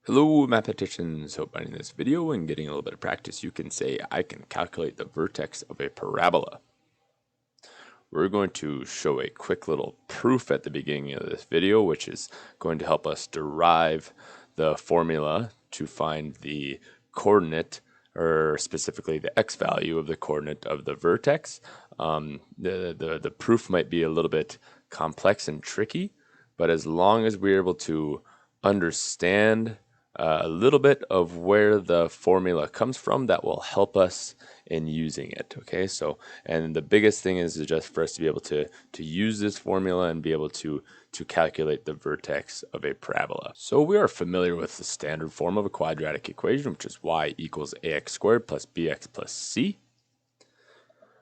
Hello mathematicians, hope by this video and getting a little bit of practice you can say I can calculate the vertex of a parabola. We're going to show a quick little proof at the beginning of this video which is going to help us derive the formula to find the coordinate, or specifically the x value of the coordinate of the vertex. The proof might be a little bit complex and tricky, but as long as we're able to understand a little bit of where the formula comes from, that will help us in using it. Okay, so and the biggest thing is just for us to be able to use this formula and be able to calculate the vertex of a parabola. So we are familiar with the standard form of a quadratic equation, which is y equals ax squared plus bx plus c,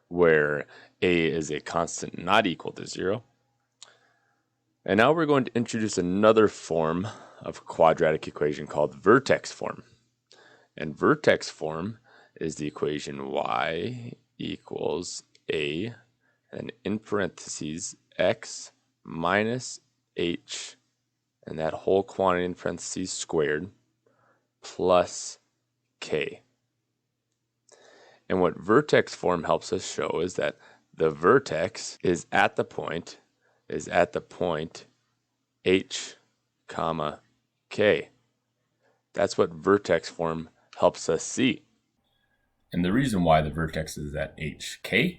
where a is a constant not equal to 0. And now we're going to introduce another form of quadratic equation called vertex form. And vertex form is the equation y equals a, and in parentheses x minus h, and that whole quantity in parentheses squared, plus k. And what vertex form helps us show is that the vertex is at the point h comma k. That's what vertex form helps us see. And the reason why the vertex is at hk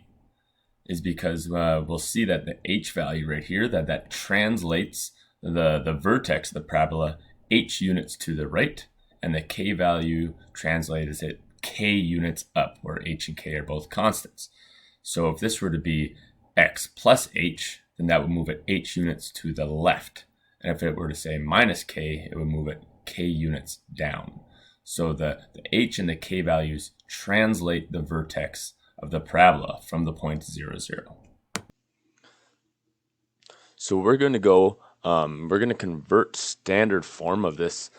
is because we'll see that the h value right here, that translates the vertex, the parabola, h units to the right, and the k value translates it k units up, where h and k are both constants. So if this were to be x plus h, then that would move it h units to the left. And if it were to say minus k, it would move it k units down. So the h and the k values translate the vertex of the parabola from the point 0, 0. So we're going to convert standard form of this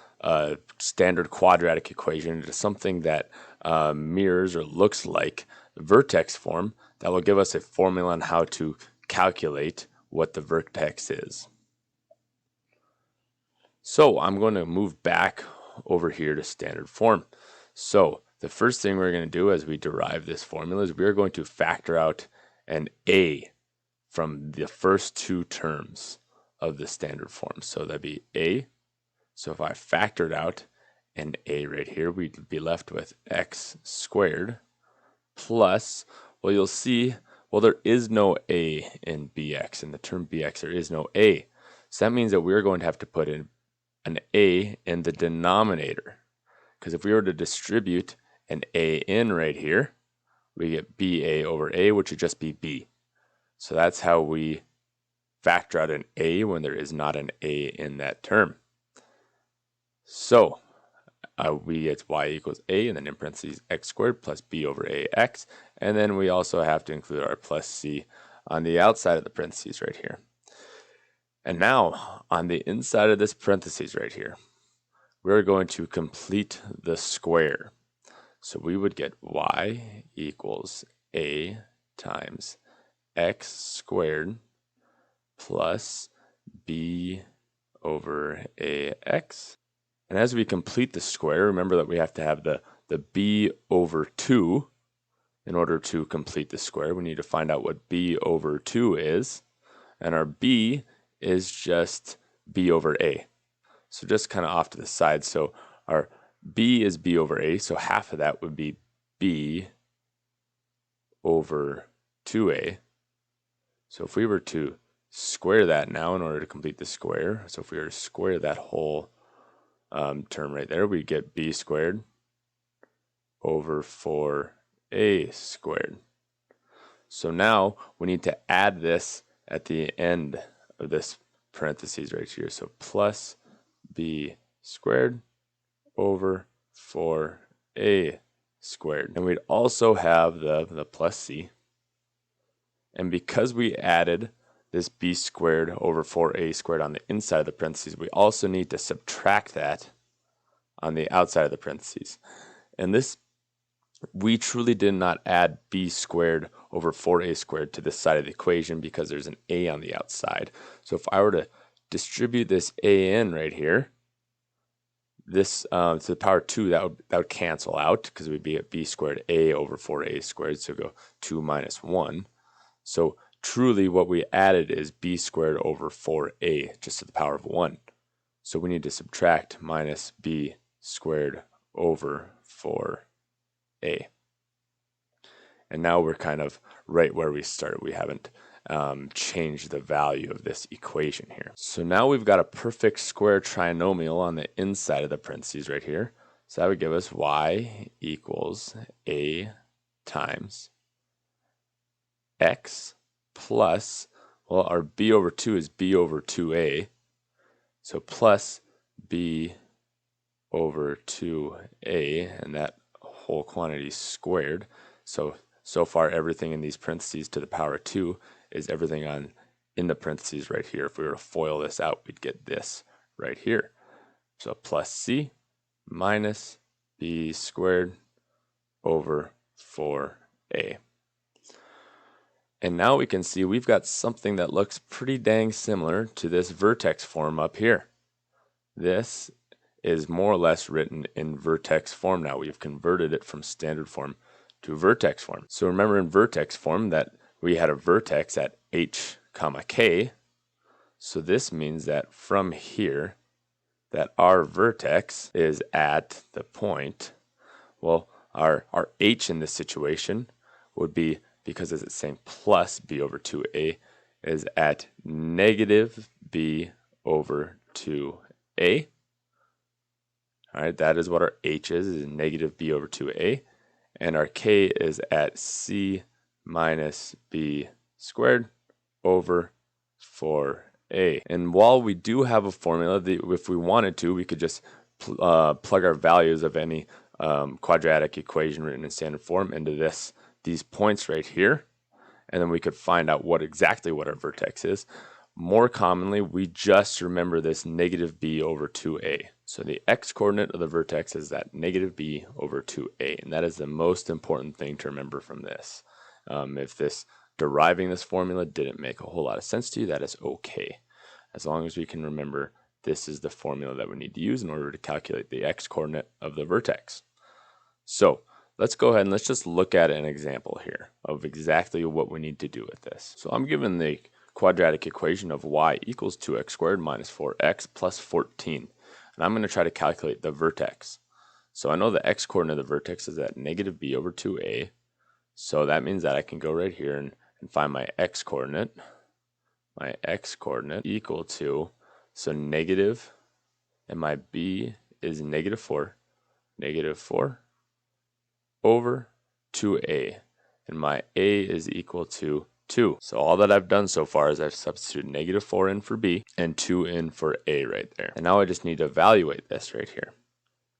standard quadratic equation into something that mirrors or looks like vertex form, that will give us a formula on how to calculate what the vertex is. So I'm going to move back over here to standard form. So the first thing we're going to do as we derive this formula is we're going to factor out an a from the first two terms of the standard form. So that'd be a. So if I factored out an a right here, we'd be left with x squared plus, well, you'll see, well, there is no a in bx. In the term bx, there is no a. So that means that we're going to have to put in an a in the denominator. Because if we were to distribute an a in right here, we get ba over a, which would just be b. So that's how we factor out an a when there is not an a in that term. So we get y equals a, and then in parentheses x squared plus b over ax, and then we also have to include our plus c on the outside of the parentheses right here. And now on the inside of this parentheses right here, we're going to complete the square. So we would get y equals a times x squared plus b over ax. And as we complete the square, remember that we have to have the b over 2 in order to complete the square. We need to find out what b over 2 is. And our b is just b over a. So just kind of off to the side. So our b is b over a, so half of that would be b over 2a. So if we were to square that now in order to complete the square, so if we were to square that whole term right there, we get b squared over 4a squared. So now we need to add this at the end of this parentheses right here. So plus b squared over 4a squared. And we'd also have the plus c. And because we added this b squared over 4a squared on the inside of the parentheses, we also need to subtract that on the outside of the parentheses. And this, we truly did not add b squared over 4a squared to this side of the equation because there's an a on the outside. So if I were to distribute this a in right here, this to the power 2, that would cancel out because it would be at b squared a over 4a squared, so go 2 minus 1. So truly what we added is b squared over 4a, just to the power of 1. So we need to subtract minus b squared over 4a. And now we're kind of right where we started. We haven't changed the value of this equation here. So now we've got a perfect square trinomial on the inside of the parentheses right here. So that would give us y equals a times x plus, well, our b over 2 is b over 2a. So plus b over 2a, and that whole quantity squared. So far everything in these parentheses to the power of 2 is everything in the parentheses right here. If we were to FOIL this out, we'd get this right here. So plus c minus b squared over 4a. And now we can see we've got something that looks pretty dang similar to this vertex form up here. This is more or less written in vertex form now. We've converted it from standard form to vertex form. So remember in vertex form that we had a vertex at h comma k. So this means that from here that our vertex is at the point, well, our h in this situation would be, because it's saying plus b over 2a, is at negative b over 2a. All right, that is what our h is negative b over 2a. And our k is at c minus b squared over 4a. And while we do have a formula, if we wanted to, we could just plug our values of any quadratic equation written in standard form into these points right here, and then we could find out exactly what our vertex is. More commonly, we just remember this negative b over 2a. So the x-coordinate of the vertex is that negative b over 2a, and that is the most important thing to remember from this. If deriving this formula didn't make a whole lot of sense to you, that is okay. As long as we can remember this is the formula that we need to use in order to calculate the x-coordinate of the vertex. So let's go ahead and let's just look at an example here of exactly what we need to do with this. So I'm given the quadratic equation of y equals 2x squared minus 4x plus 14. And I'm going to try to calculate the vertex. So I know the x-coordinate of the vertex is at negative b over 2a. So that means that I can go right here and find my x-coordinate. My x-coordinate equal to, so negative, and my b is negative 4 over 2a. And my a is equal to 2. So all that I've done so far is I've substituted negative 4 in for b and 2 in for a right there. And now I just need to evaluate this right here.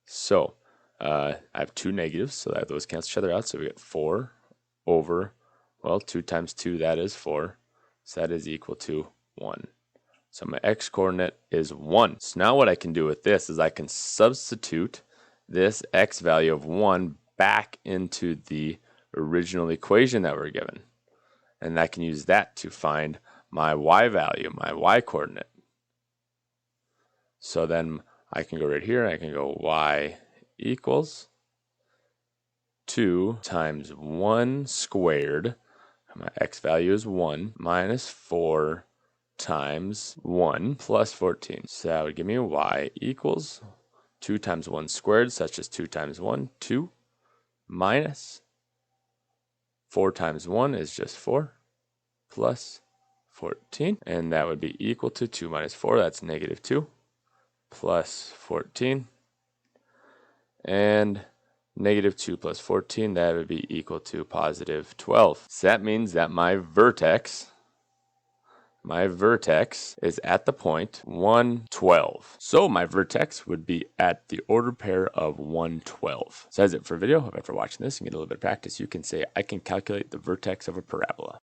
So I have two negatives, so that those cancel each other out. So we get 4 over, well, 2 times 2, that is 4. So that is equal to 1. So my x-coordinate is 1. So now what I can do with this is I can substitute this x value of 1 back into the original equation that we're given. And I can use that to find my y value, my y-coordinate. So then I can go right here, and I can go y equals 2 times 1 squared, my x value is 1, minus 4 times 1 plus 14. So that would give me y equals 2 times 1 squared, such as 2 times 1, 2, minus 4 times 1 is just 4, plus 14. And that would be equal to 2 minus 4, that's negative 2, plus 14. And negative 2 plus 14, that would be equal to positive 12. So that means that my vertex is at the point 112. So my vertex would be at the order pair of 112. So that's it for video. Hope after watching this and get a little bit of practice, you can say, I can calculate the vertex of a parabola.